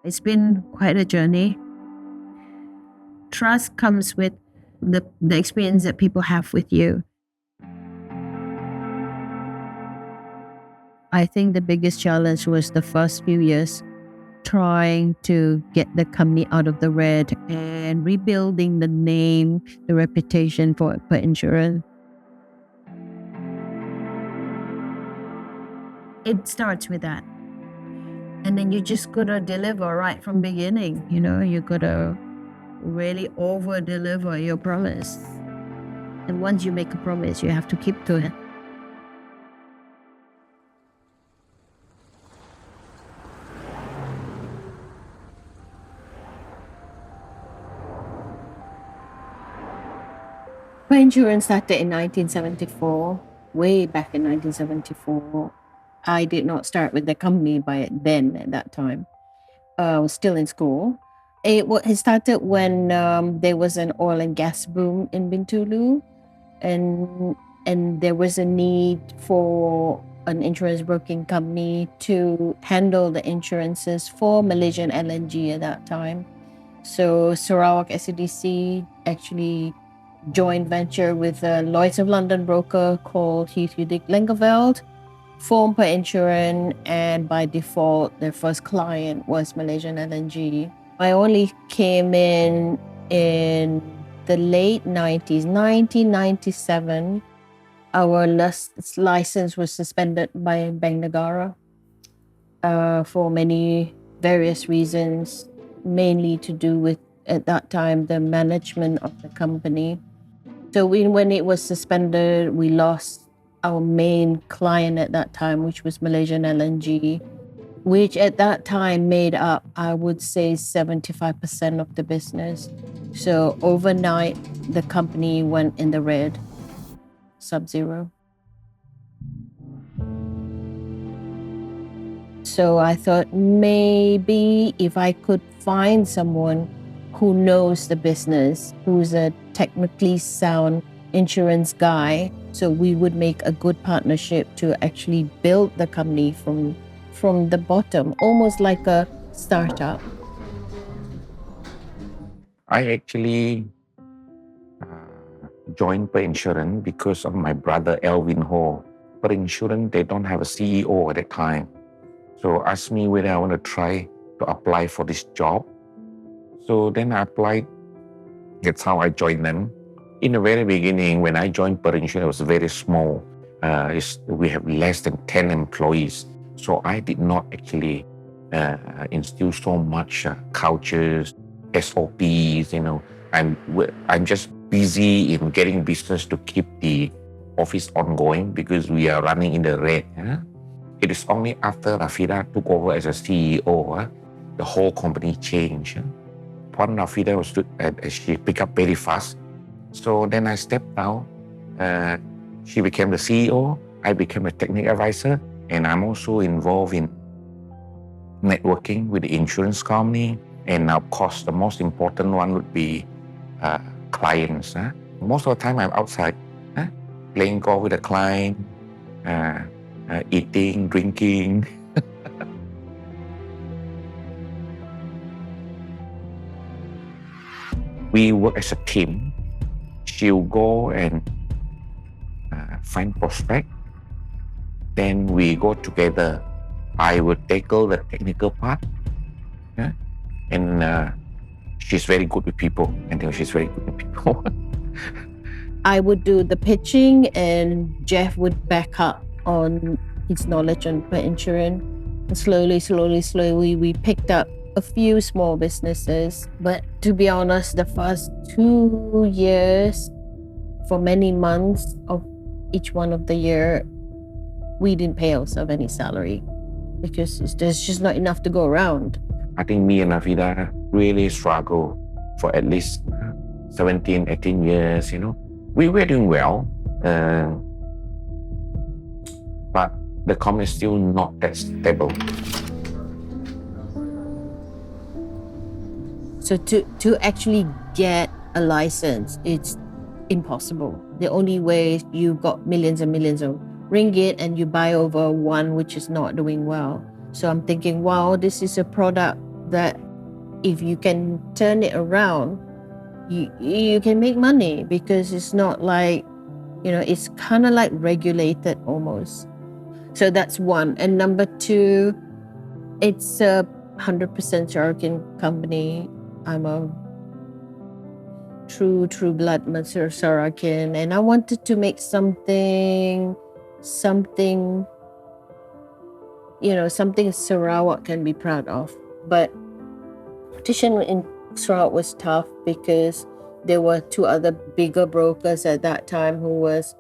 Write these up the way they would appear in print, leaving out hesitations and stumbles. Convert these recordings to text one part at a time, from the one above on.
It's been quite a journey. Trust comes with the experience that people have with you. I think the biggest challenge was the first few years, trying to get the company out of the red and rebuilding the name, the reputation for Perinsuran. It starts with that. And then you just gotta deliver right from beginning. You gotta really over deliver your promise. And once you make a promise, you have to keep to it. Perinsuran started in 1974, way back in 1974. I did not start with the company by then at that time. I was still in school. It started when there was an oil and gas boom in Bintulu, and there was a need for an insurance broking company to handle the insurances for Malaysian LNG at that time. So Sarawak SADC actually joint venture with a Lloyd's of London broker called Heath Langeveld, formed Perinsuran, and by default, their first client was Malaysian LNG. I only came in the late 90s, 1997. Our license was suspended by Bank Negara for many various reasons, mainly to do with, at that time, the management of the company. So when it was suspended, we lost our main client at that time, which was Malaysian LNG, which at that time made up, I would say, 75% of the business. So overnight, the company went in the red, sub-zero. So I thought maybe if I could find someone who knows the business, who's a technically sound insurance guy, so we would make a good partnership to actually build the company from the bottom, almost like a startup. I actually joined Perinsuran because of my brother Elvin Ho. Perinsuran, they don't have a CEO at that time. So asked me whether I want to try to apply for this job. So then I applied. That's how I joined them. In the very beginning, when I joined Perinsuran, it was very small. We have less than 10 employees. So I did not actually instill so much cultures, SOPs, I'm just busy in getting business to keep the office ongoing because we are running in the red. It is only after Rafida took over as a CEO, the whole company changed. Upon Rafida she picked up very fast. So then I stepped down. She became the CEO. I became a technical advisor. And I'm also involved in networking with the insurance company. And of course, the most important one would be clients. Most of the time I'm outside, playing golf with a client, eating, drinking. We work as a team. She'll go and find prospect. Then we go together. I will tackle the technical part. And she's very good with people. She's very good with people. I would do the pitching and Jeff would back up on his knowledge on Perinsuran. And slowly, we picked up a few small businesses. But to be honest, the first 2 years, for many months of each one of the year, we didn't pay ourselves any salary because there's just not enough to go around. I think me and Rafida really struggled for at least 17, 18 years, We were doing well, but the company is still not that stable. So to actually get a license, impossible. The only way you got millions and millions of ringgit and you buy over one which is not doing well. So I'm thinking, wow, this is a product that if you can turn it around, you can make money, because it's not like, it's kind of like regulated almost. So that's one. And number two, it's a 100% Sarakin company. I'm a true blood Sarakin, and I wanted to make something something Sarawak can be proud of. But competition in Sarawak was tough because there were two other bigger brokers at that time who's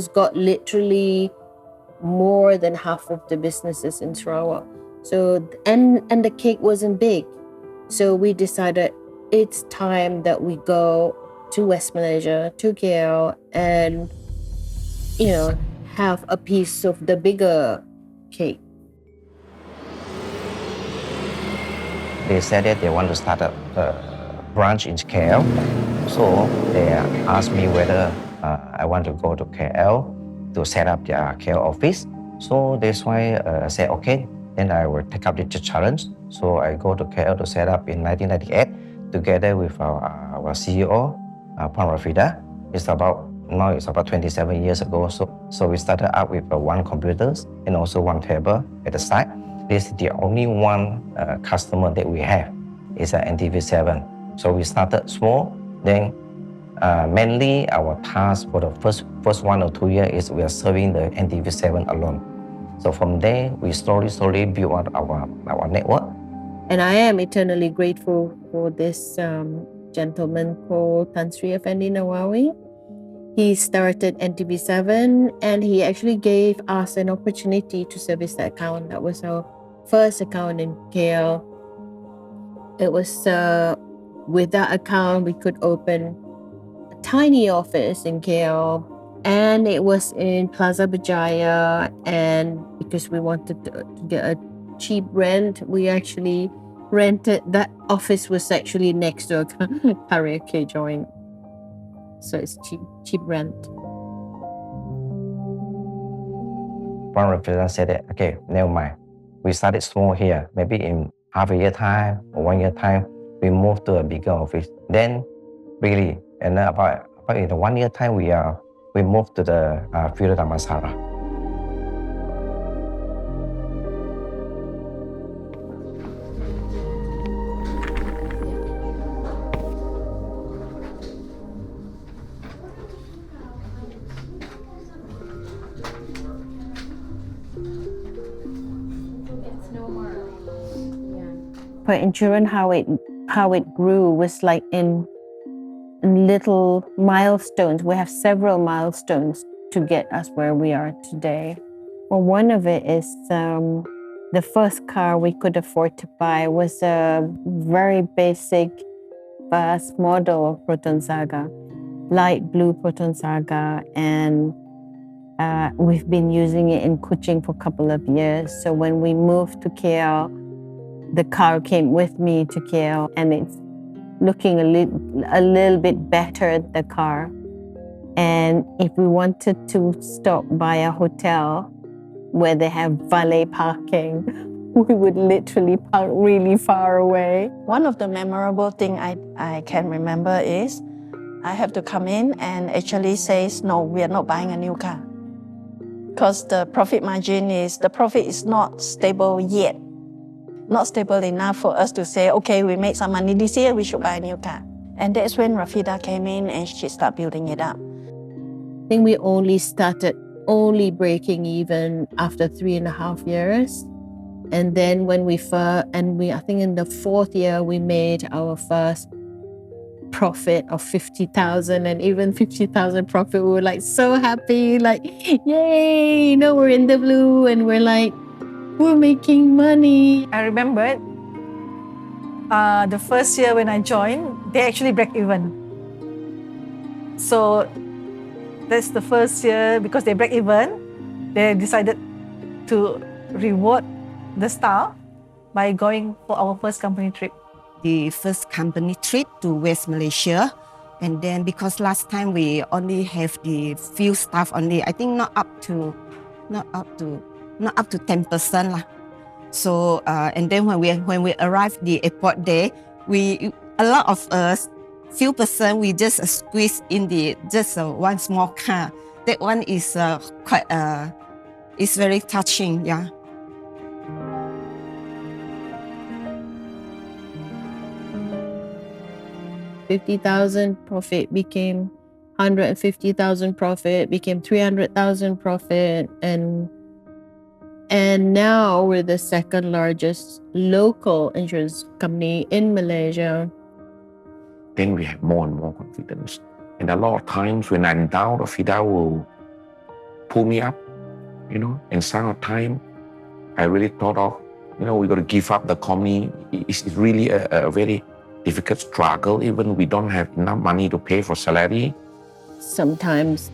got literally more than half of the businesses in Sarawak. So and the cake wasn't big. So we decided it's time that we go to West Malaysia, to KL, and have a piece of the bigger cake. They said that they want to start a branch in KL. So they asked me whether I want to go to KL to set up their KL office. So that's why I said, okay, then I will take up the challenge. So I go to KL to set up in 1998 together with our CEO, Puan Rafida. It's about 27 years ago. So we started out with one computers and also one table at the side. This is the only one customer that we have. It's an NTV7. So we started small. Then mainly our task for the first 1 or 2 years is we are serving the NTV7 alone. So from there, we slowly build out our network. And I am eternally grateful for this gentleman called Tan Sri Effendi Nawawi. He started NTV7 and he actually gave us an opportunity to service the account. That was our first account in KL. It was with that account we could open a tiny office in KL, and it was in Plaza Berjaya. And because we wanted to get a cheap rent, we actually rented. That office was actually next to a karaoke joint, so it's cheap rent. One representative said that, okay, never mind. We started small here. Maybe in half a year time or 1 year time, we move to a bigger office. Then really, and then about in the 1 year time, we moved to the Field Damansara. Perinsuran, how it grew was like in little milestones. We have several milestones to get us where we are today. Well, one of it is the first car we could afford to buy was a very basic first model of Proton Saga, light blue Proton Saga, and we've been using it in Kuching for a couple of years. So when we moved to KL, the car came with me to KL, and it's looking a little bit better, the car. And if we wanted to stop by a hotel where they have valet parking, we would literally park really far away. One of the memorable thing I can remember is I have to come in and actually says, no, we are not buying a new car. Because the profit is not stable yet. Not stable enough for us to say, okay, we made some money this year, we should buy a new car. And that's when Rafida came in and she started building it up. I think we only started breaking even after 3.5 years. And then when I think in the 4th year, we made our first profit of 50,000, and even 50,000 profit, we were like so happy, like, yay, we're in the blue, and we're like, we're making money. I remember the first year when I joined, they actually break even. So that's the first year, because they break even, they decided to reward the staff by going for our first company trip. The first company trip to West Malaysia, And then because last time we only have the few staff only, I think not up to 10% lah. So and then when we arrived the airport there, a lot of us, few person, we just squeeze in one small car. That one is is very touching, yeah. $50,000 profit became 150,000 profit, became 300,000 profit, and now we're the second largest local insurance company in Malaysia. Then we have more and more confidence. And a lot of times when I'm down, Rafida will pull me up, and some of time I really thought of, we got to give up the company. It's really a very difficult struggle, even we don't have enough money to pay for salary. Sometimes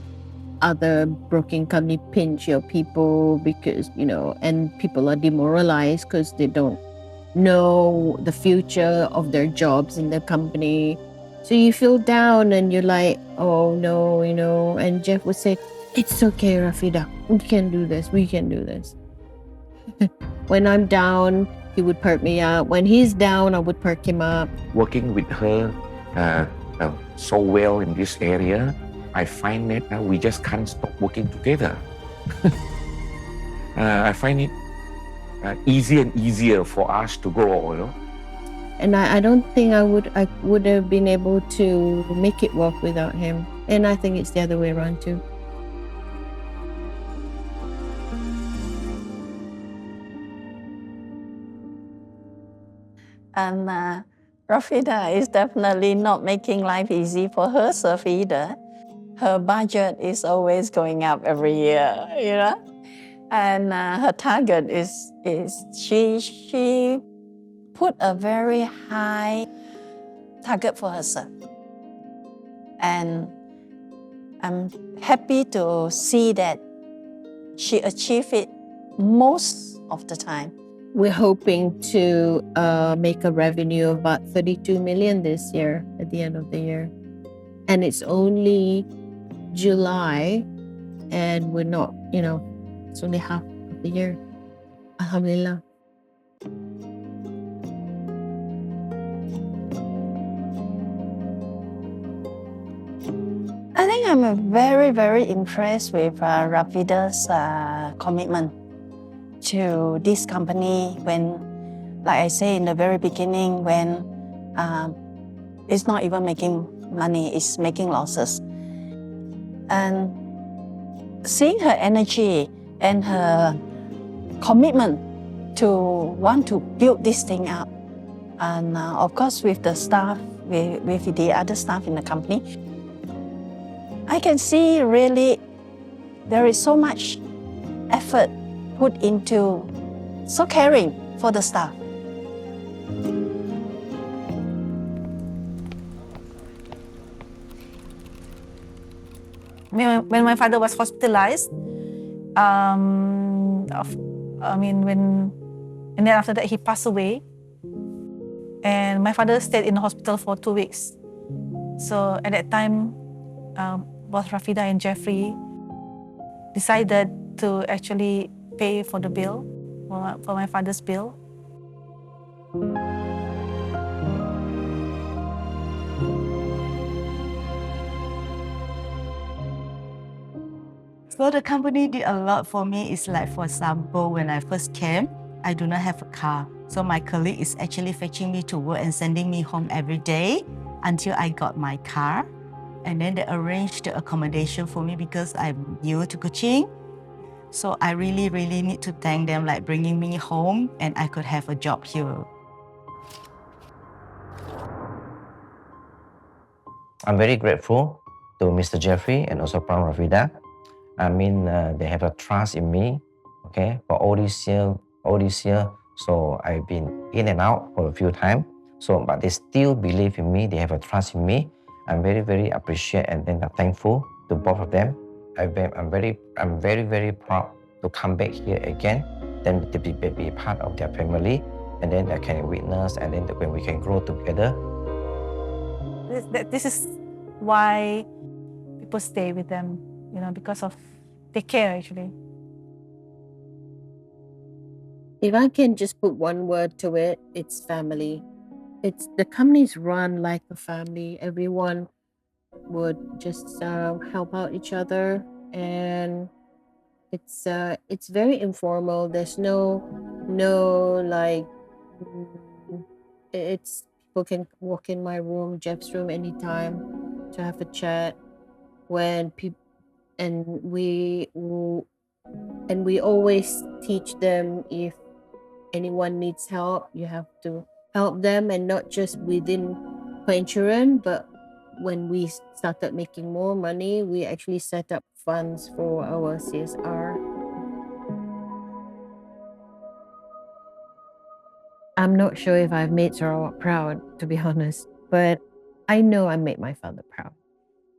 other broking company pinch your people because, and people are demoralized because they don't know the future of their jobs in the company. So you feel down and you're like, oh no, and Jeff would say, it's okay, Rafida, we can do this. When I'm down, he would perk me up. When he's down, I would perk him up. Working with her so well in this area, I find that we just can't stop working together. I find it easier and easier for us to grow, And I don't think I would have been able to make it work without him. And I think it's the other way around too. And Rafida is definitely not making life easy for herself either. Her budget is always going up every year, And her target is she put a very high target for herself. And I'm happy to see that she achieved it most of the time. We're hoping to make a revenue of about 32 million this year at the end of the year. And it's only July and we're not, it's only half of the year. Alhamdulillah. I think I'm very, very impressed with Rafida's commitment to this company when, like I say in the very beginning, when it's not even making money, it's making losses. And seeing her energy and her commitment to want to build this thing up, and of course with the staff, with the other staff in the company, I can see really there is so much effort put into so caring for the staff. When my father was hospitalized, and then after that he passed away, and my father stayed in the hospital for 2 weeks. So at that time, both Rafida and Jeffrey decided to actually pay for the bill, for my father's bill. So the company did a lot for me. It's like, for example, when I first came, I do not have a car. So my colleague is actually fetching me to work and sending me home every day until I got my car. And then they arranged the accommodation for me because I'm new to Kuching. So I really, really need to thank them, like bringing me home and I could have a job here. I'm very grateful to Mr. Jeffrey and also Pram Rafida. They have a trust in me, okay, for all this year. So I've been in and out for a few times. But they still believe in me. They have a trust in me. I'm very, very appreciate and then thankful to both of them. I'm very, very proud to come back here again, then to be part of their family, and then I can witness, and then when we can grow together. This is why people stay with them, because of they care actually. If I can just put one word to it, it's family. It's the company's run like a family. Everyone would just help out each other, and it's very informal. There's no like it's people can walk in my room, Jeff's room anytime to have a chat when people and we always teach them if anyone needs help, you have to help them, and not just within Perinsuran, but when we started making more money, we actually set up funds for our CSR. I'm not sure if I've made Sarawak proud, to be honest, but I know I made my father proud.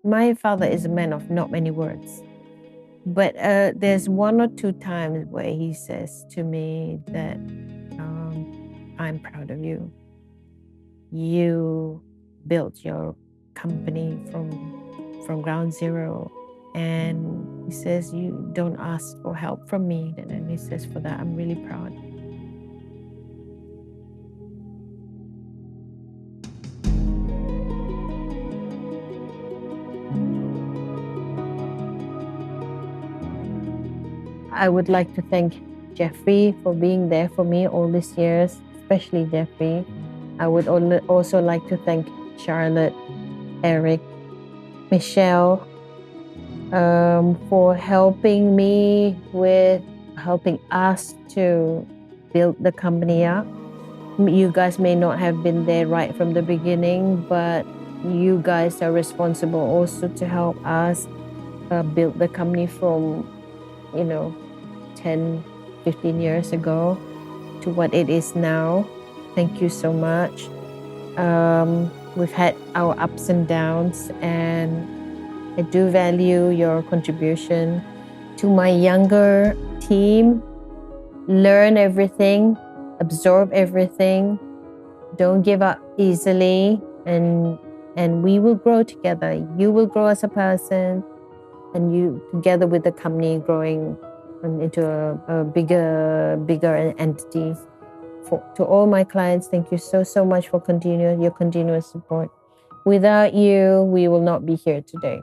My father is a man of not many words, but there's one or two times where he says to me that I'm proud of you. You built your company from ground zero, and he says you don't ask for help from me, and he says for that I'm really proud. I would like to thank Jeffrey for being there for me all these years, especially Jeffrey. I would also like to thank Charlotte, Eric, Michelle, for helping us to build the company up. You guys may not have been there right from the beginning, but you guys are responsible also to help us build the company from, 10, 15 years ago to what it is now. Thank you so much. We've had our ups and downs, and I do value your contribution. To my younger team, learn everything, absorb everything, don't give up easily, and we will grow together. You will grow as a person, and you together with the company growing into a bigger entity. To all my clients, thank you so much for your continuous support. Without you, we will not be here today.